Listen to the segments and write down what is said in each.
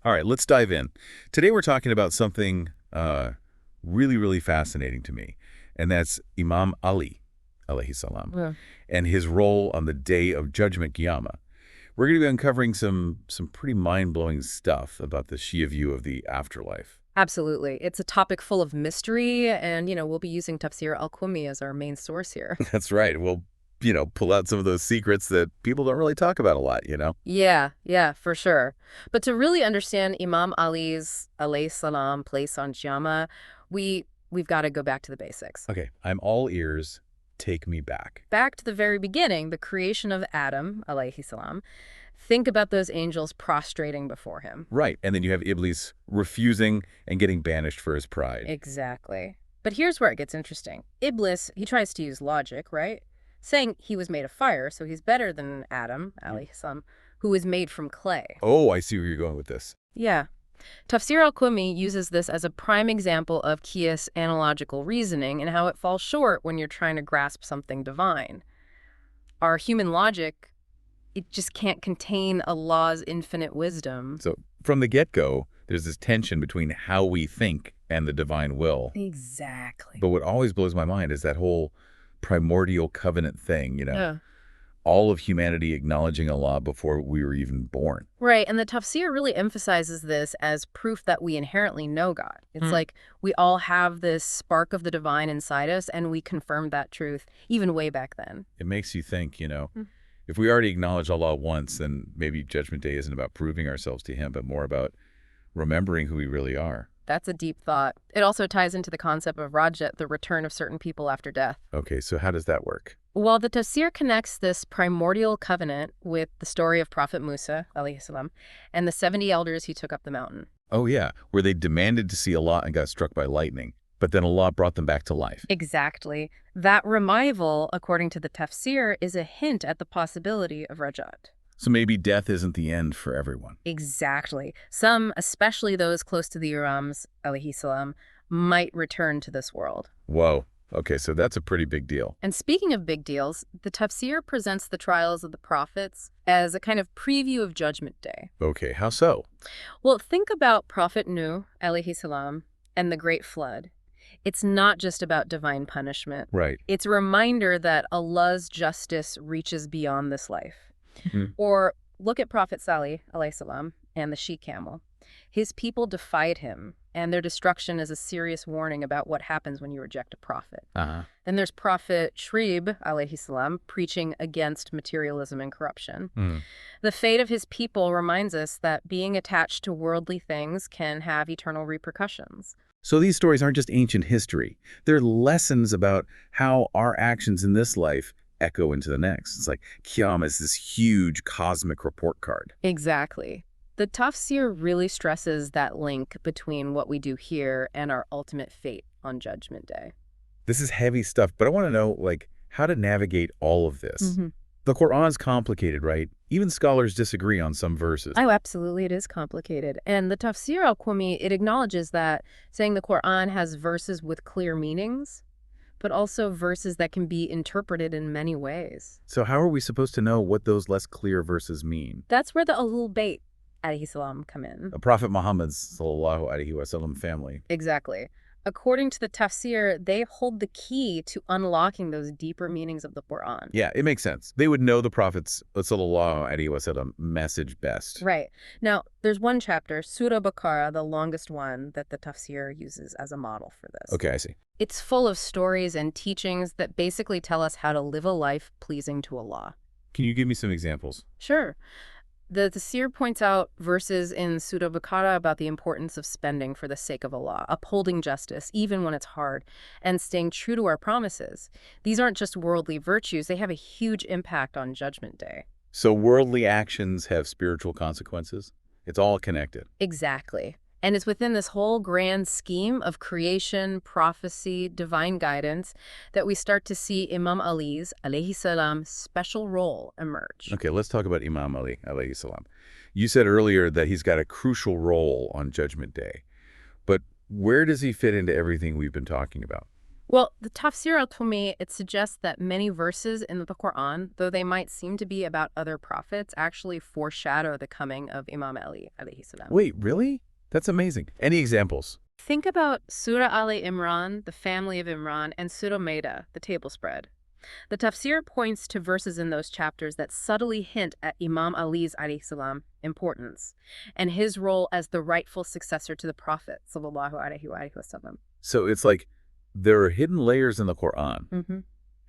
All right, let's dive in. Today we're talking about something really, really fascinating to me, and that's Imam Ali, alayhi salam, Yeah. and his role on the Day of Judgment, Qiyamah. We're going to be uncovering some pretty mind-blowing stuff about the Shia view of the afterlife. Absolutely. It's a topic full of mystery, and, we'll be using Tafseer Al-Qummi as our main source here. That's right. We'll, pull out some of those secrets that people don't really talk about a lot. Yeah, for sure. But to really understand Imam Ali's alayhi salam place on Qiyamah, we've got to go back to the basics. Okay, I'm all ears. Take me back. Back to the very beginning, the creation of Adam, alayhi salam. Think about those angels prostrating before him. Right, and then you have Iblis refusing and getting banished for his pride. Exactly. But here's where it gets interesting. Iblis, he tries to use logic, right? Saying he was made of fire, so he's better than Adam, alayhi salam, who was made from clay. Oh, I see where you're going with this. Yeah. Tafseer al-Qummi uses this as a prime example of Qiyas analogical reasoning and how it falls short when you're trying to grasp something divine. Our human logic, it just can't contain Allah's infinite wisdom. So from the get-go, there's this tension between how we think and the divine will. Exactly. But what always blows my mind is that whole primordial covenant thing, Yeah. all of humanity acknowledging Allah before we were even born. Right, and the Tafsir really emphasizes this as proof that we inherently know God. It's like we all have this spark of the divine inside us, and we confirmed that truth even way back then. It makes you think, if we already acknowledge Allah once, then maybe Judgment Day isn't about proving ourselves to Him, but more about remembering who we really are. That's a deep thought. It also ties into the concept of Rajat, the return of certain people after death. Okay, so how does that work? Well, the Tafsir connects this primordial covenant with the story of Prophet Musa, alayhi salam, and the 70 elders he took up the mountain. Oh yeah, where they demanded to see Allah and got struck by lightning, but then Allah brought them back to life. Exactly. That revival, according to the Tafsir, is a hint at the possibility of Rajat. So maybe death isn't the end for everyone. Exactly. Some, especially those close to the Imams, alayhi salam, might return to this world. Whoa. Okay, so that's a pretty big deal. And speaking of big deals, the Tafsir presents the trials of the prophets as a kind of preview of Judgment Day. Okay, how so? Well, think about Prophet Nuh, alayhi salam, and the Great Flood. It's not just about divine punishment. Right. It's a reminder that Allah's justice reaches beyond this life. Mhm. Or look at Prophet Salih, alayhi salam, and the she-camel. His people defied him, and their destruction is a serious warning about what happens when you reject a prophet. Uh-huh. Then there's Prophet Shrib, alayhi salam, preaching against materialism and corruption. Mm. The fate of his people reminds us that being attached to worldly things can have eternal repercussions. So these stories aren't just ancient history. They're lessons about how our actions in this life echo into the next. It's like Qiyamah is this huge cosmic report card. Exactly. The Tafsir really stresses that link between what we do here and our ultimate fate on Judgment Day. This is heavy stuff, but I want to know, how to navigate all of this. The Qur'an's complicated, right? Even scholars disagree on some verses. Oh, absolutely. It is complicated. And the Tafsir al-Qummi, it acknowledges that, saying the Qur'an has verses with clear meanings, but also verses that can be interpreted in many ways. So how are we supposed to know what those less clear verses mean? That's where the Ahlul-Bayt, alayhi salam, come in. Prophet Muhammad's sallallahu alayhi wa sallam family. Exactly. According to the Tafsir, they hold the key to unlocking those deeper meanings of the Qur'an. Yeah, it makes sense. They would know the Prophet's sallallahu alayhi wa sallam message best. Right. Now, there's one chapter, Surah Baqarah, the longest one, that the Tafsir uses as a model for this. Okay, I see. It's full of stories and teachings that basically tell us how to live a life pleasing to Allah. Can you give me some examples? Sure. The Tafsir points out verses in Surah Baqarah about the importance of spending for the sake of Allah, upholding justice, even when it's hard, and staying true to our promises. These aren't just worldly virtues, they have a huge impact on Judgment Day. So worldly actions have spiritual consequences? It's all connected. Exactly. And it's within this whole grand scheme of creation, prophecy, divine guidance that we start to see Imam Ali's, alayhi salam, special role emerge. Okay, let's talk about Imam Ali, alayhi salam. You said earlier that he's got a crucial role on Judgment Day. But where does he fit into everything we've been talking about? Well, the Tafseer Al-Qummi, it suggests that many verses in the Quran, though they might seem to be about other prophets, actually foreshadow the coming of Imam Ali, alayhi salam. Wait, really? That's amazing. Any examples? Think about Surah Ali Imran, the family of Imran, and Surah Maida, the table spread. The tafsir points to verses in those chapters that subtly hint at Imam Ali's alayhi salam importance and his role as the rightful successor to the Prophet sallallahu alaihi wasallam. So it's like there are hidden layers in the Quran, Mm-hmm.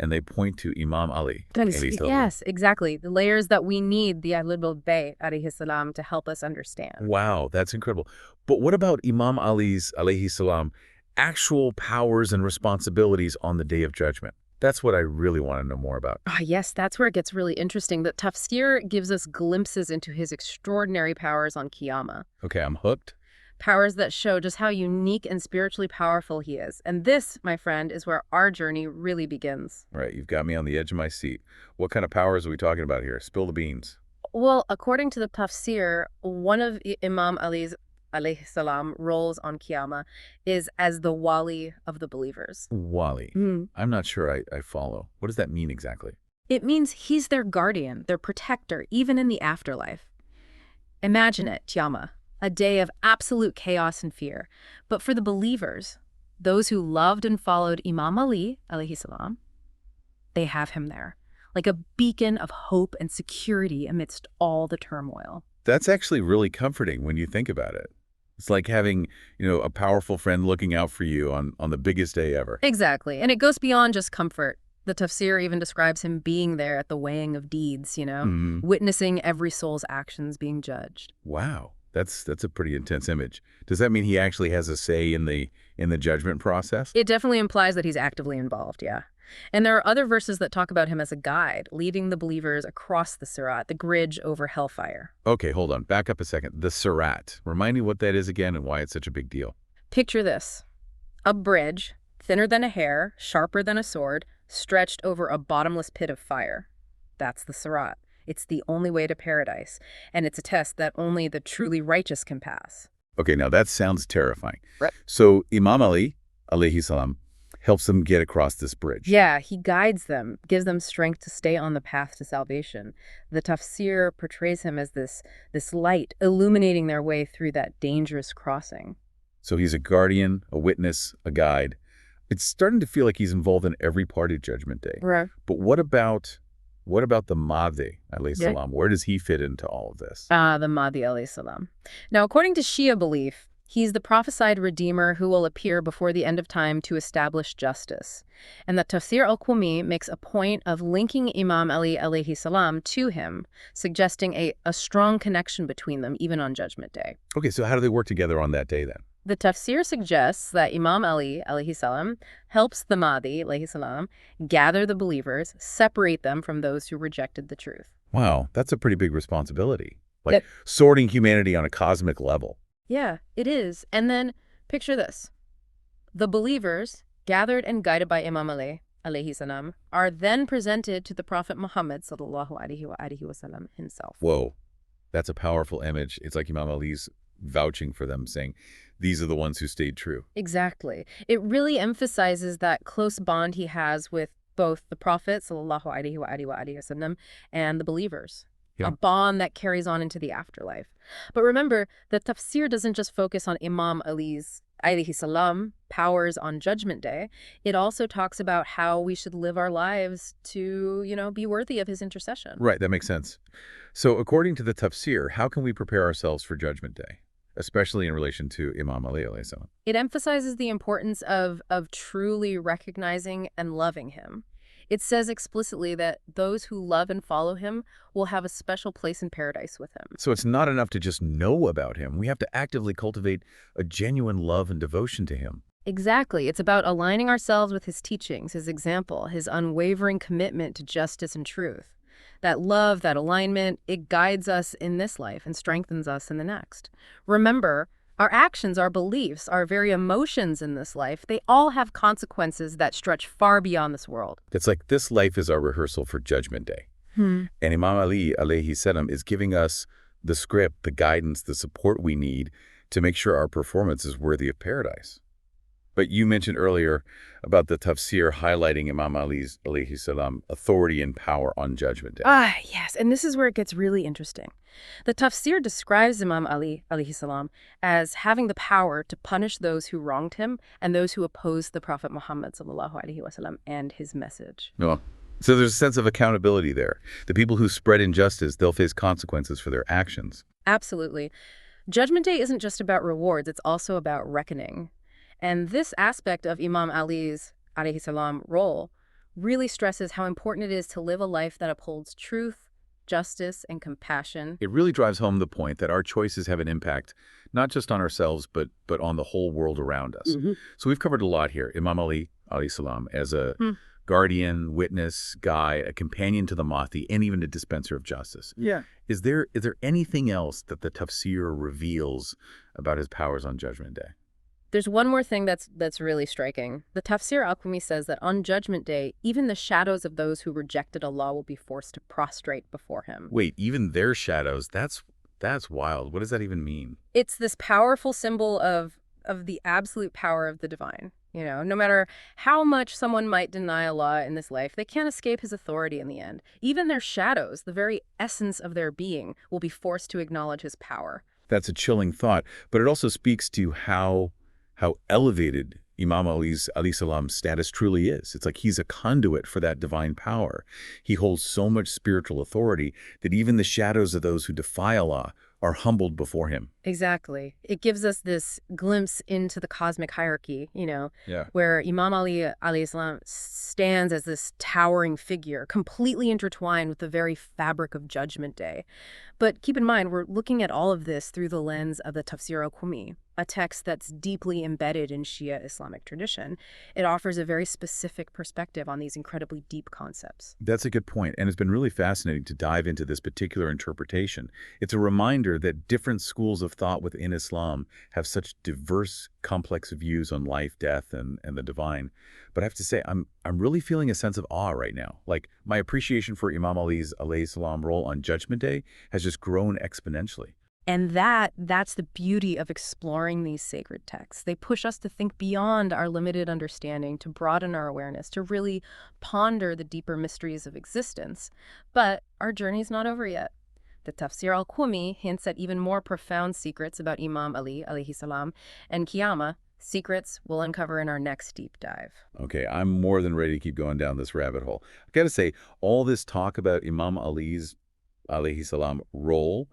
and they point to Imam Ali. Yes, exactly. The layers that we need the Ahlul-Bayt alayhi salam to help us understand. Wow, that's incredible. But what about Imam Ali's, alayhi salam, actual powers and responsibilities on the Day of Judgment? That's what I really want to know more about. Ah, yes, that's where it gets really interesting. The tafsir gives us glimpses into his extraordinary powers on Qiyamah. Okay, I'm hooked. Powers that show just how unique and spiritually powerful he is. And this, my friend, is where our journey really begins. All right, you've got me on the edge of my seat. What kind of powers are we talking about here? Spill the beans. Well, according to the tafsir, one of Imam Ali's alayhi salam roles on Qiyamah is as the wali of the believers. Wali. I'm not sure I follow. What does that mean exactly? It means he's their guardian, their protector, even in the afterlife. Imagine it, Qiyamah, a day of absolute chaos and fear. But for the believers, those who loved and followed Imam Ali, alayhi salam, they have him there, like a beacon of hope and security amidst all the turmoil. That's actually really comforting when you think about it. It's like having, a powerful friend looking out for you on the biggest day ever. Exactly. And it goes beyond just comfort. The tafsir even describes him being there at the weighing of deeds, witnessing every soul's actions being judged. Wow. That's a pretty intense image. Does that mean he actually has a say in the judgment process? It definitely implies that he's actively involved, yeah. And there are other verses that talk about him as a guide, leading the believers across the Siraat, the bridge over hellfire. Okay, hold on. Back up a second. The Siraat. Remind me what that is again and why it's such a big deal. Picture this. A bridge, thinner than a hair, sharper than a sword, stretched over a bottomless pit of fire. That's the Siraat. It's the only way to paradise, and it's a test that only the truly righteous can pass. Okay, now that sounds terrifying. Right. So Imam Ali, alayhi salam, helps them get across this bridge. Yeah, he guides them, gives them strength to stay on the path to salvation. The tafsir portrays him as this light, illuminating their way through that dangerous crossing. So he's a guardian, a witness, a guide. It's starting to feel like he's involved in every part of Judgment Day. Right. But what about the Mahdi, alayhi salam? Where does he fit into all of this? The Mahdi, alayhi salam. Now, according to Shia belief, he's the prophesied redeemer who will appear before the end of time to establish justice. And the Tafseer Al-Qummi makes a point of linking Imam Ali alayhi salam to him, suggesting a strong connection between them, even on Judgment Day. Okay, so how do they work together on that day then? The tafsir suggests that Imam Ali alayhi salam helps the Mahdi alayhi salam gather the believers, separate them from those who rejected the truth. Wow, that's a pretty big responsibility. Like sorting humanity on a cosmic level. Yeah, it is. And then picture this. The believers, gathered and guided by Imam Ali alayhi salam, are then presented to the Prophet Muhammad sallallahu alaihi wasallam himself. Whoa, that's a powerful image. It's like Imam Ali's vouching for them, saying, these are the ones who stayed true. Exactly. It really emphasizes that close bond he has with both the Prophet sallallahu alaihi wasallam and the believers. Yeah. A bond that carries on into the afterlife. But remember, the tafsir doesn't just focus on Imam Ali's alayhi salam powers on Judgment Day. It also talks about how we should live our lives to, be worthy of his intercession. Right, that makes sense. So according to the tafsir, how can we prepare ourselves for Judgment Day, especially in relation to Imam Ali alayhi salam? It emphasizes the importance of truly recognizing and loving him. It says explicitly that those who love and follow him will have a special place in paradise with him. So it's not enough to just know about him. We have to actively cultivate a genuine love and devotion to him. Exactly. It's about aligning ourselves with his teachings, his example, his unwavering commitment to justice and truth. That love, that alignment, it guides us in this life and strengthens us in the next. Remember, our actions, our beliefs, our very emotions in this life, they all have consequences that stretch far beyond this world. It's like this life is our rehearsal for Judgment Day. And Imam Ali alayhi salam is giving us the script, the guidance, the support we need to make sure our performance is worthy of paradise. But you mentioned earlier about the tafsir highlighting Imam Ali's alayhi salam authority and power on Judgment Day. Ah, yes, and this is where it gets really interesting. The Tafsir describes Imam Ali, alayhi salam, as having the power to punish those who wronged him and those who opposed the Prophet Muhammad sallallahu alaihi wasallam and his message. No. So there's a sense of accountability there. The people who spread injustice, they'll face consequences for their actions. Absolutely. Judgment Day isn't just about rewards, it's also about reckoning. And this aspect of Imam Ali's alayhi salam role really stresses how important it is to live a life that upholds truth, justice, and compassion. It really drives home the point that our choices have an impact, not just on ourselves, but on the whole world around us. So we've covered a lot here. Imam Ali, alayhi salam, as a guardian, witness, guide, a companion to the Mahdi, and even a dispenser of justice. Yeah. Is there anything else that the tafsir reveals about his powers on Judgment Day? There's one more thing that's really striking. The Tafseer Al-Qummi says that on Judgment Day, even the shadows of those who rejected Allah will be forced to prostrate before him. Wait, even their shadows? That's wild. What does that even mean? It's this powerful symbol of the absolute power of the divine. You know, no matter how much someone might deny Allah in this life, they can't escape his authority in the end. Even their shadows, the very essence of their being, will be forced to acknowledge his power. That's a chilling thought, but it also speaks to how elevated Imam Ali's alayhi salam status truly is. It's like he's a conduit for that divine power. He holds so much spiritual authority that even the shadows of those who defy Allah are humbled before him. Exactly. It gives us this glimpse into the cosmic hierarchy, Yeah. where Imam Ali alayhi salam stands as this towering figure, completely intertwined with the very fabric of Judgment Day. But keep in mind, we're looking at all of this through the lens of the Tafsir Al-Qummi, a text that's deeply embedded in Shia Islamic tradition. It offers a very specific perspective on these incredibly deep concepts. That's a good point, and it's been really fascinating to dive into this particular interpretation. It's a reminder that different schools of thought within Islam have such diverse, complex views on life, death, and the divine. But I have to say, I'm really feeling a sense of awe right now. Like, my appreciation for Imam Ali's alayhi salam role on Judgment Day has just grown exponentially. And that's the beauty of exploring these sacred texts. They push us to think beyond our limited understanding, to broaden our awareness, to really ponder the deeper mysteries of existence. But our journey's not over yet. The Tafsir Al-Qummi hints at even more profound secrets about Imam Ali, alayhi salam, and Qiyamah, secrets we'll uncover in our next deep dive. Okay, I'm more than ready to keep going down this rabbit hole. I gotta say, all this talk about Imam Ali's alayhi salam role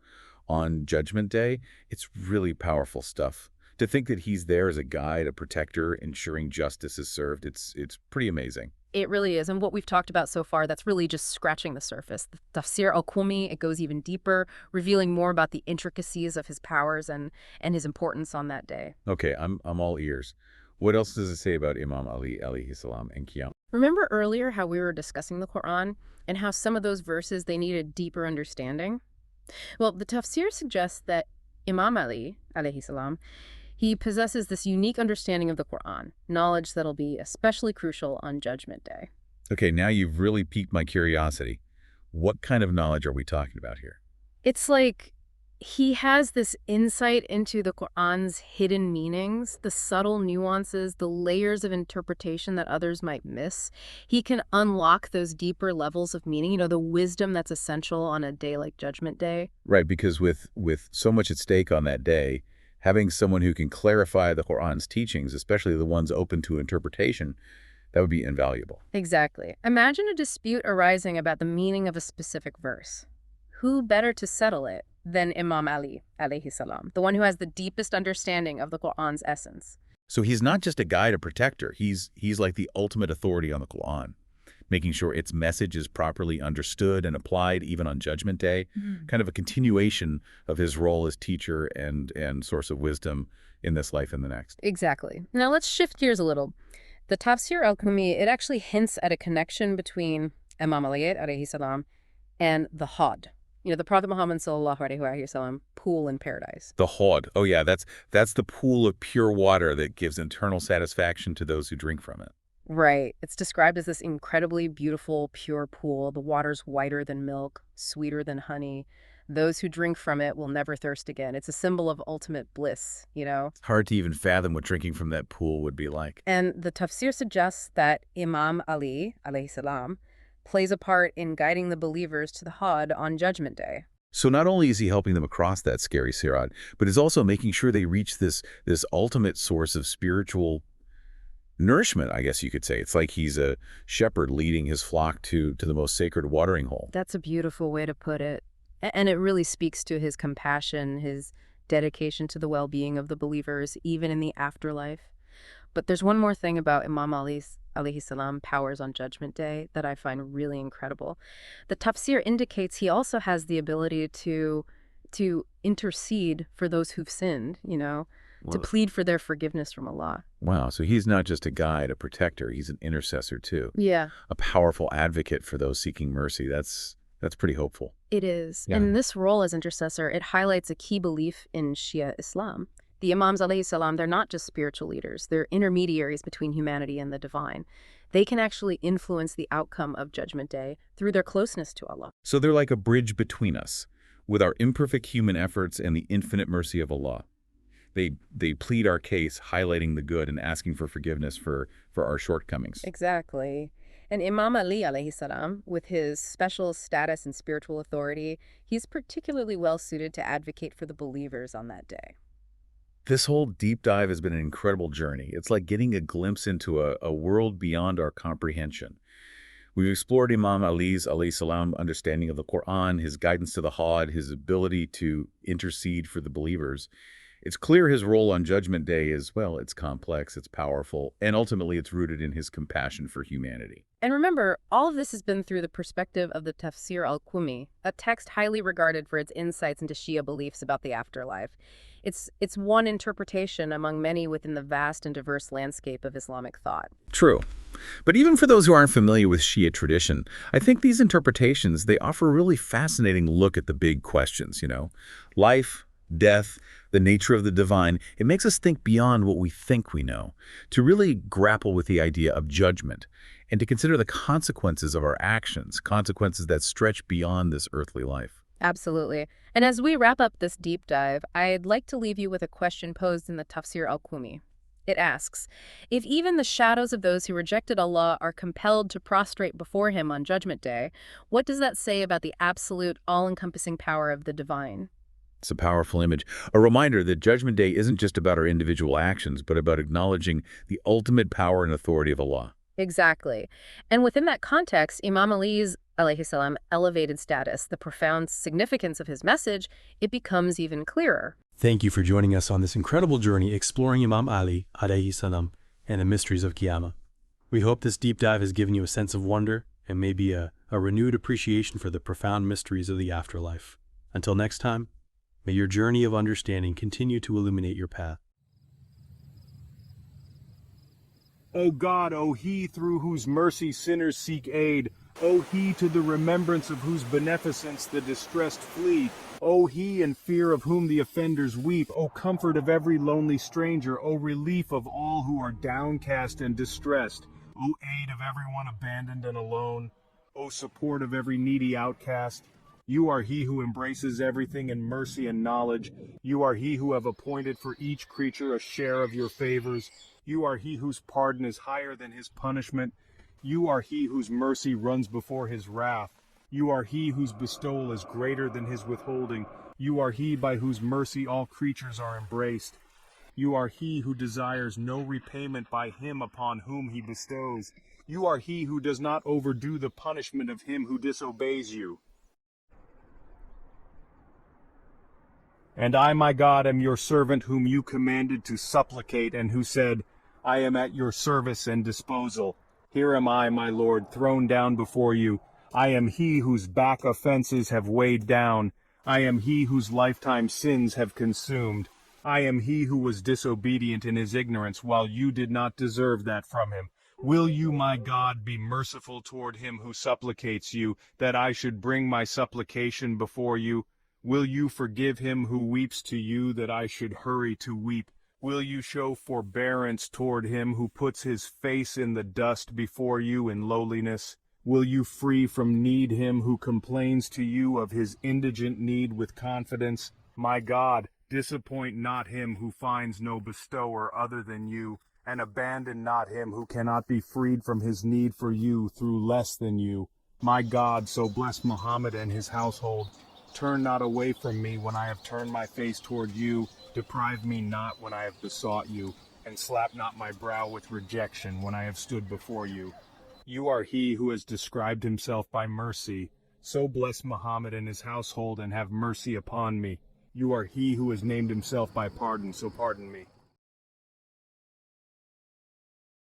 on Judgment Day, it's really powerful stuff. To think that he's there as a guide, a protector, ensuring justice is served, it's pretty amazing. It really is. And what we've talked about so far, that's really just scratching the surface. The Tafsir Al-Qummi, it goes even deeper, revealing more about the intricacies of his powers and his importance on that day. Okay, I'm all ears. What else does it say about Imam Ali alayhi salam and Qiyamah? Remember earlier how we were discussing the Quran and how some of those verses, they need a deeper understanding? Well, the Tafsir suggests that Imam Ali, alayhi salam, he possesses this unique understanding of the Quran, knowledge that'll be especially crucial on Judgment Day. Okay, now you've really piqued my curiosity. What kind of knowledge are we talking about here? It's like he has this insight into the Quran's hidden meanings, the subtle nuances, the layers of interpretation that others might miss. He can unlock those deeper levels of meaning, the wisdom that's essential on a day like Judgment Day. Right, because with so much at stake on that day, having someone who can clarify the Quran's teachings, especially the ones open to interpretation, that would be invaluable. Exactly. Imagine a dispute arising about the meaning of a specific verse. Who better to settle it than Imam Ali, alayhi salam, the one who has the deepest understanding of the Quran's essence? So he's not just a guide, a protector. He's like the ultimate authority on the Quran, making sure its message is properly understood and applied even on Judgment Day, kind of a continuation of his role as teacher and source of wisdom in this life and the next. Exactly. Now let's shift gears a little. The Tafsir Al-Qummi, it actually hints at a connection between Imam Ali, alayhi salam, and the Hod. The Prophet Muhammad sallallahu alaihi wasallam pool in paradise. The Hod. Oh yeah, that's the pool of pure water that gives eternal satisfaction to those who drink from it. Right. It's described as this incredibly beautiful, pure pool. The water's whiter than milk, sweeter than honey. Those who drink from it will never thirst again. It's a symbol of ultimate bliss, you know? Hard to even fathom what drinking from that pool would be like. And the tafsir suggests that Imam Ali, alayhi salam, plays a part in guiding the believers to the Hajj on Judgment Day. So not only is he helping them across that scary Siraat, but is also making sure they reach this ultimate source of spiritual nourishment, I guess you could say. It's like he's a shepherd leading his flock to the most sacred watering hole. That's a beautiful way to put it. And it really speaks to his compassion, his dedication to the well-being of the believers, even in the afterlife. But there's one more thing about Imam Ali's alayhi salam powers on Judgment Day that I find really incredible. The tafsir indicates he also has the ability to intercede for those who've sinned, you know, to plead for their forgiveness from Allah. Wow, so he's not just a guide, a protector, he's an intercessor too. Yeah. A powerful advocate for those seeking mercy. That's pretty hopeful. It is. Yeah. And this role as intercessor, it highlights a key belief in Shia Islam. The Imams alayhi salam, they're not just spiritual leaders. They're intermediaries between humanity and the divine. They can actually influence the outcome of Judgment Day through their closeness to Allah. So they're like a bridge between us, with our imperfect human efforts and the infinite mercy of Allah. They plead our case, highlighting the good and asking for forgiveness for our shortcomings. Exactly. And Imam Ali alayhi salam, with his special status and spiritual authority, he's particularly well suited to advocate for the believers on that day. This whole deep dive has been an incredible journey. It's like getting a glimpse into a world beyond our comprehension. We've explored Imam Ali's alayhi salam understanding of the Quran, his guidance to the Hajj, his ability to intercede for the believers. It's clear his role on Judgment Day is, well, it's complex, it's powerful, and ultimately it's rooted in his compassion for humanity. And remember, all of this has been through the perspective of the Tafseer Al-Qummi, a text highly regarded for its insights into Shia beliefs about the afterlife. It's one interpretation among many within the vast and diverse landscape of Islamic thought. True. But even for those who aren't familiar with Shia tradition, I think these interpretations, they offer a really fascinating look at the big questions, life, death, the nature of the divine. It makes us think beyond what we think we know, to really grapple with the idea of judgment, and to consider the consequences of our actions, consequences that stretch beyond this earthly life. Absolutely. And as we wrap up this deep dive, I'd like to leave you with a question posed in the Tafseer Al-Qummi. It asks, if even the shadows of those who rejected Allah are compelled to prostrate before Him on Judgment Day, what does that say about the absolute, all-encompassing power of the divine? It's a powerful image, a reminder that Judgment Day isn't just about our individual actions, but about acknowledging the ultimate power and authority of Allah. Exactly. And within that context, Imam Ali's alayhi salam elevated status, the profound significance of his message, it becomes even clearer. Thank you for joining us on this incredible journey exploring Imam Ali alayhi salam and the mysteries of Qiyamah. We hope this deep dive has given you a sense of wonder and maybe a renewed appreciation for the profound mysteries of the afterlife. Until next time, may your journey of understanding continue to illuminate your path. O God, O He through whose mercy sinners seek aid, O He to the remembrance of whose beneficence the distressed flee, O He in fear of whom the offenders weep, O comfort of every lonely stranger, O relief of all who are downcast and distressed, O aid of everyone abandoned and alone, O support of every needy outcast. You are He who embraces everything in mercy and knowledge. You are He who have appointed for each creature a share of your favors. You are He whose pardon is higher than His punishment. You are He whose mercy runs before His wrath. You are He whose bestowal is greater than His withholding. You are He by whose mercy all creatures are embraced. You are He who desires no repayment by him upon whom He bestows. You are He who does not overdo the punishment of him who disobeys you. And I, my God, am your servant whom you commanded to supplicate, and who said, I am at your service and disposal. Here am I, my Lord, thrown down before you. I am he whose back offenses have weighed down. I am he whose lifetime sins have consumed. I am he who was disobedient in his ignorance, while you did not deserve that from him. Will you, my God, be merciful toward him who supplicates you, that I should bring my supplication before you? Will you forgive him who weeps to you, that I should hurry to weep? Will you show forbearance toward him who puts his face in the dust before you in lowliness? Will you free from need him who complains to you of his indigent need with confidence? My God, disappoint not him who finds no bestower other than you, and abandon not him who cannot be freed from his need for you through less than you. My God, so bless Muhammad and his household. Turn not away from me when I have turned my face toward you. Deprive me not when I have besought you, and slap not my brow with rejection when I have stood before you. You are he who has described himself by mercy. So bless Muhammad and his household and have mercy upon me. You are he who has named himself by pardon, so pardon me.